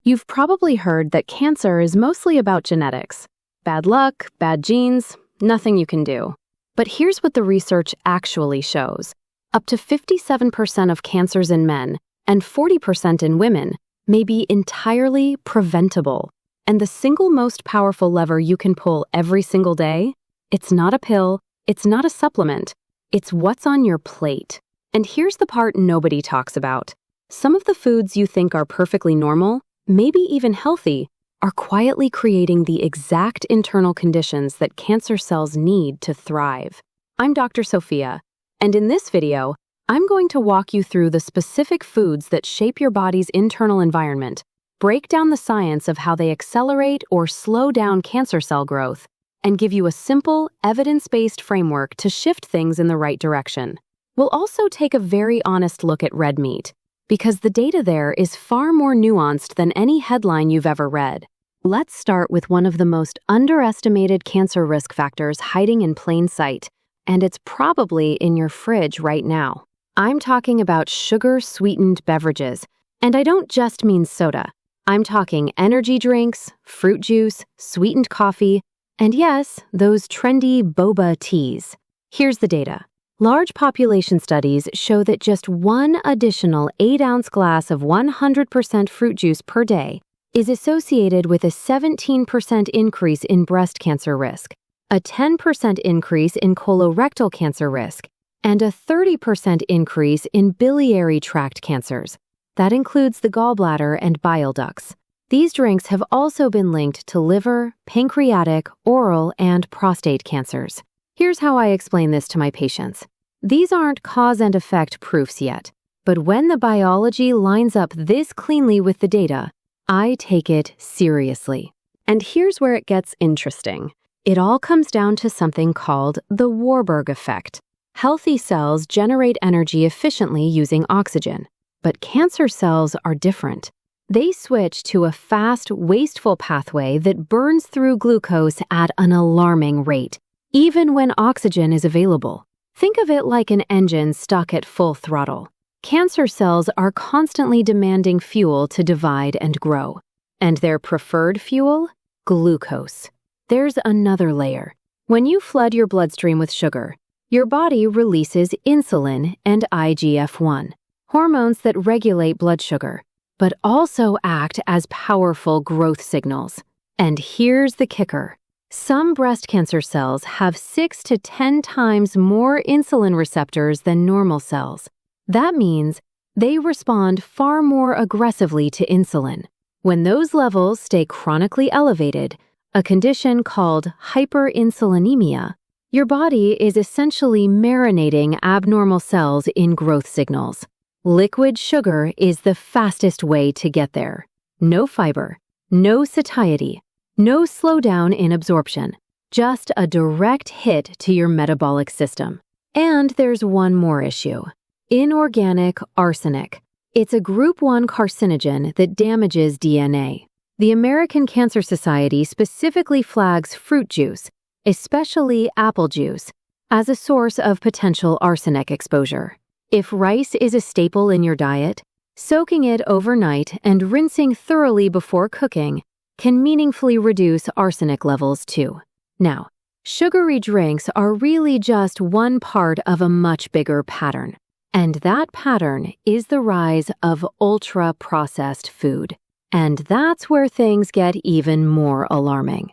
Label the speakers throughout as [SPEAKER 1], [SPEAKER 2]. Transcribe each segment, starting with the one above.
[SPEAKER 1] You've probably heard that cancer is mostly about genetics. Bad luck, bad genes, nothing you can do. But here's what the research actually shows. Up to 57% of cancers in men and 40% in women may be entirely preventable. And the single most powerful lever you can pull every single day, it's not a pill, it's not a supplement, it's what's on your plate. And here's the part nobody talks about. Some of the foods you think are perfectly normal, maybe even healthy, are quietly creating the exact internal conditions that cancer cells need to thrive. I'm Dr. Sofia, and in this video, I'm going to walk you through the specific foods that shape your body's internal environment, break down the science of how they accelerate or slow down cancer cell growth, and give you a simple, evidence-based framework to shift things in the right direction. We'll also take a very honest look at red meat, because the data there is far more nuanced than any headline you've ever read. Let's start with one of the most underestimated cancer risk factors hiding in plain sight, and it's probably in your fridge right now. I'm talking about sugar-sweetened beverages, and I don't just mean soda. I'm talking energy drinks, fruit juice, sweetened coffee, and yes, those trendy boba teas. Here's the data. Large population studies show that just one additional 8-ounce glass of 100% fruit juice per day is associated with a 17% increase in breast cancer risk, a 10% increase in colorectal cancer risk, and a 30% increase in biliary tract cancers. That includes the gallbladder and bile ducts. These drinks have also been linked to liver, pancreatic, oral, and prostate cancers. Here's how I explain this to my patients. These aren't cause and effect proofs yet, but when the biology lines up this cleanly with the data, I take it seriously. And here's where it gets interesting. It all comes down to something called the Warburg Effect. Healthy cells generate energy efficiently using oxygen, but cancer cells are different. They switch to a fast, wasteful pathway that burns through glucose at an alarming rate, even when oxygen is available. Think of it like an engine stuck at full throttle. Cancer cells are constantly demanding fuel to divide and grow. And their preferred fuel? Glucose. There's another layer. When you flood your bloodstream with sugar, your body releases insulin and IGF-1, hormones that regulate blood sugar, but also act as powerful growth signals. And here's the kicker. Some breast cancer cells have 6 to 10 times more insulin receptors than normal cells. That means they respond far more aggressively to insulin. When those levels stay chronically elevated, a condition called hyperinsulinemia, your body is essentially marinating abnormal cells in growth signals. Liquid sugar is the fastest way to get there. No fiber, no satiety, no slowdown in absorption, just a direct hit to your metabolic system. And there's one more issue. Inorganic arsenic. It's a group 1 carcinogen that damages DNA. The American Cancer Society specifically flags fruit juice, especially apple juice, as a source of potential arsenic exposure. If rice is a staple in your diet, soaking it overnight and rinsing thoroughly before cooking can meaningfully reduce arsenic levels too. Now, sugary drinks are really just one part of a much bigger pattern. And that pattern is the rise of ultra-processed food. And that's where things get even more alarming.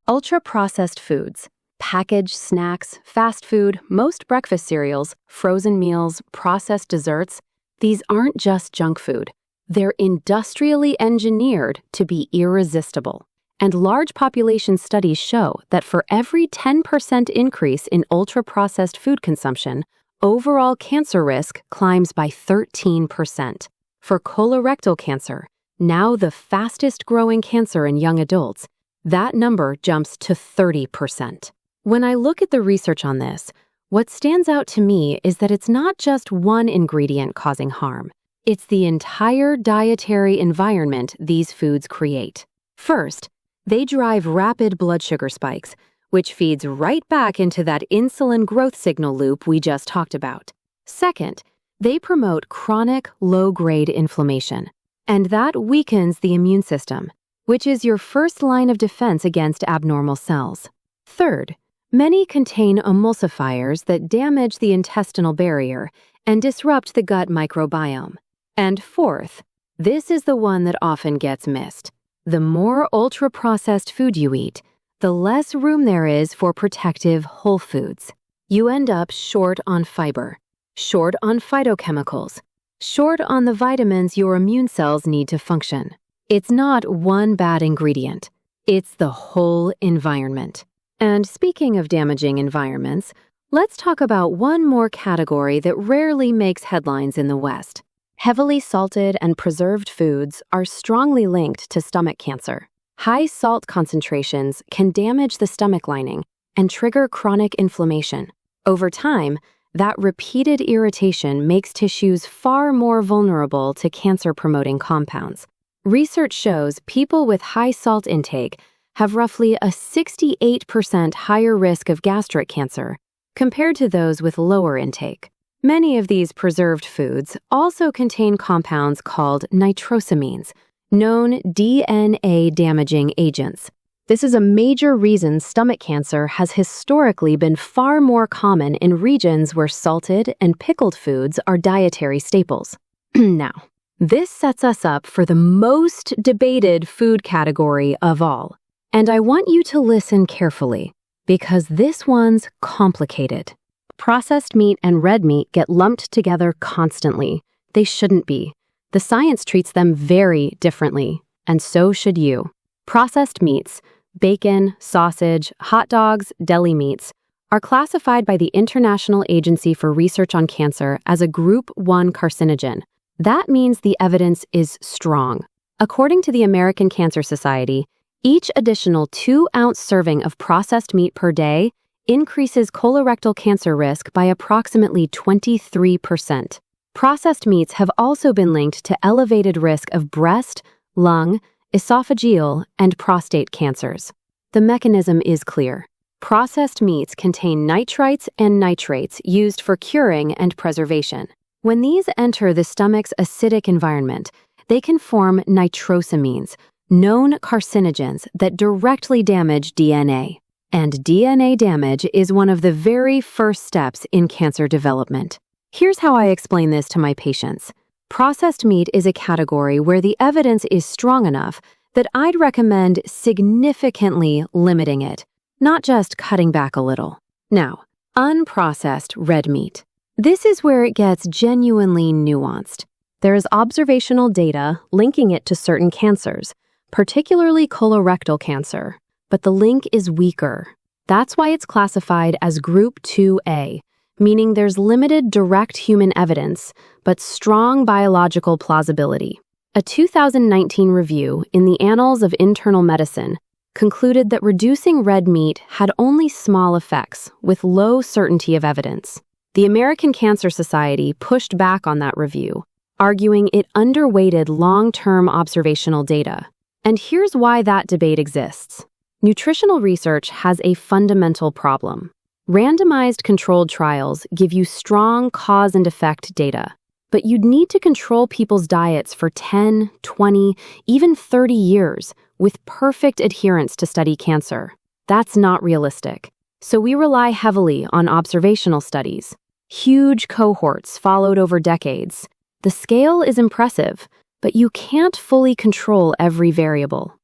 [SPEAKER 1] Ultra-processed foods, packaged snacks, fast food, most breakfast cereals, frozen meals, processed desserts, these aren't just junk food. They're industrially engineered to be irresistible. And large population studies show that for every 10% increase in ultra-processed food consumption, overall cancer risk climbs by 13%. For colorectal cancer, now the fastest growing cancer in young adults, that number jumps to 30%. When I look at the research on this, what stands out to me is that it's not just one ingredient causing harm. It's the entire dietary environment these foods create. First, they drive rapid blood sugar spikes, which feeds right back into that insulin growth signal loop we just talked about. Second, they promote chronic low-grade inflammation. and that weakens the immune system, which is your first line of defense against abnormal cells. Third, many contain emulsifiers that damage the intestinal barrier and disrupt the gut microbiome. And fourth, this is the one that often gets missed. The more ultra-processed food you eat, the less room there is for protective whole foods. You end up short on fiber, short on phytochemicals, short on the vitamins your immune cells need to function. It's not one bad ingredient. It's the whole environment. And speaking of damaging environments, let's talk about one more category that rarely makes headlines in the West. Heavily salted and preserved foods are strongly linked to stomach cancer. High salt concentrations can damage the stomach lining and trigger chronic inflammation. Over time, that repeated irritation makes tissues far more vulnerable to cancer-promoting compounds. Research shows people with high salt intake have roughly a 68% higher risk of gastric cancer compared to those with lower intake. Many of these preserved foods also contain compounds called nitrosamines, known DNA-damaging agents. This is a major reason stomach cancer has historically been far more common in regions where salted and pickled foods are dietary staples. Now, this sets us up for the most debated food category of all. And I want you to listen carefully, because this one's complicated. Processed meat and red meat get lumped together constantly. They shouldn't be. The science treats them very differently, and so should you. Processed meats, bacon, sausage, hot dogs, deli meats, are classified by the International Agency for Research on Cancer as a Group 1 carcinogen. That means the evidence is strong. According to the American Cancer Society, each additional 2-ounce serving of processed meat per day increases colorectal cancer risk by approximately 23%. Processed meats have also been linked to elevated risk of breast, lung, esophageal, and prostate cancers. The mechanism is clear. Processed meats contain nitrites and nitrates used for curing and preservation. When these enter the stomach's acidic environment, they can form nitrosamines, known carcinogens that directly damage DNA. And DNA damage is one of the very first steps in cancer development. Here's how I explain this to my patients. Processed meat is a category where the evidence is strong enough that I'd recommend significantly limiting it, not just cutting back a little. Now, unprocessed red meat. This is where it gets genuinely nuanced. There is observational data linking it to certain cancers, particularly colorectal cancer, but the link is weaker. That's why it's classified as Group 2A, meaning there's limited direct human evidence, but strong biological plausibility. A 2019 review in the Annals of Internal Medicine concluded that reducing red meat had only small effects, with low certainty of evidence. The American Cancer Society pushed back on that review, arguing it underweighted long-term observational data. And here's why that debate exists. Nutritional research has a fundamental problem. Randomized controlled trials give you strong cause and effect data, but you'd need to control people's diets for 10, 20, even 30 years with perfect adherence to study cancer. That's not realistic. So we rely heavily on observational studies. Huge cohorts followed over decades. The scale is impressive, but you can't fully control every variable.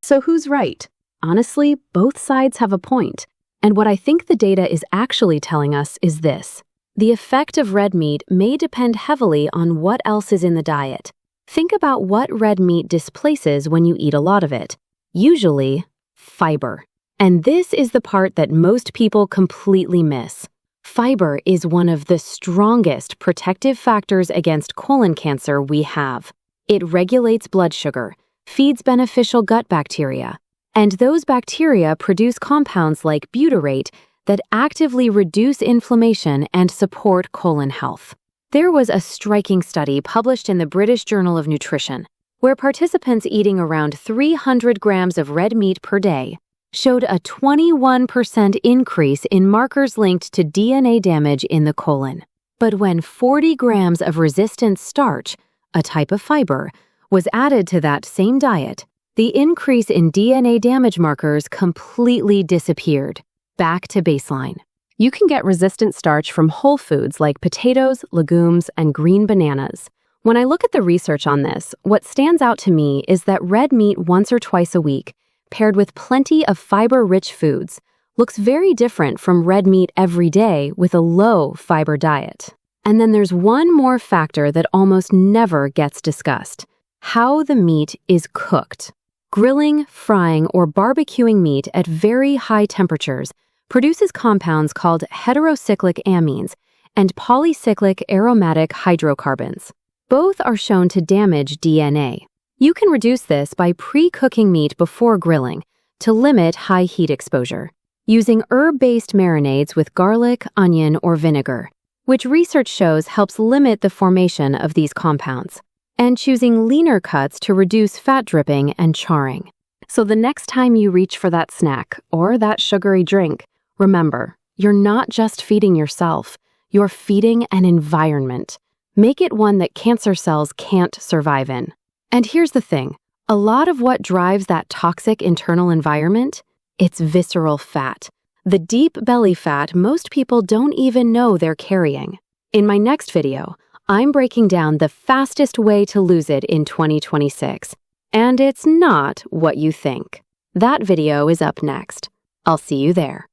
[SPEAKER 1] So who's right? Honestly, both sides have a point. And what I think the data is actually telling us is this. The effect of red meat may depend heavily on what else is in the diet. Think about what red meat displaces when you eat a lot of it. Usually, fiber. And this is the part that most people completely miss. Fiber is one of the strongest protective factors against colon cancer we have. It regulates blood sugar, feeds beneficial gut bacteria, and those bacteria produce compounds like butyrate that actively reduce inflammation and support colon health. There was a striking study published in the British Journal of Nutrition, where participants eating around 300 grams of red meat per day showed a 21% increase in markers linked to DNA damage in the colon. But when 40 grams of resistant starch, a type of fiber, was added to that same diet, the increase in DNA damage markers completely disappeared, back to baseline. You can get resistant starch from whole foods like potatoes, legumes, and green bananas. When I look at the research on this, what stands out to me is that red meat once or twice a week, paired with plenty of fiber-rich foods, looks very different from red meat every day with a low fiber diet. And then there's one more factor that almost never gets discussed: how the meat is cooked. Grilling, frying, or barbecuing meat at very high temperatures produces compounds called heterocyclic amines and polycyclic aromatic hydrocarbons. Both are shown to damage DNA. You can reduce this by pre-cooking meat before grilling to limit high heat exposure, using herb-based marinades with garlic, onion, or vinegar, which research shows helps limit the formation of these compounds, and choosing leaner cuts to reduce fat dripping and charring. So the next time you reach for that snack or that sugary drink, remember, you're not just feeding yourself, you're feeding an environment. Make it one that cancer cells can't survive in. And here's the thing, a lot of what drives that toxic internal environment, it's visceral fat. The deep belly fat most people don't even know they're carrying. In my next video, I'm breaking down the fastest way to lose it in 2026. And it's not what you think. That video is up next. I'll see you there.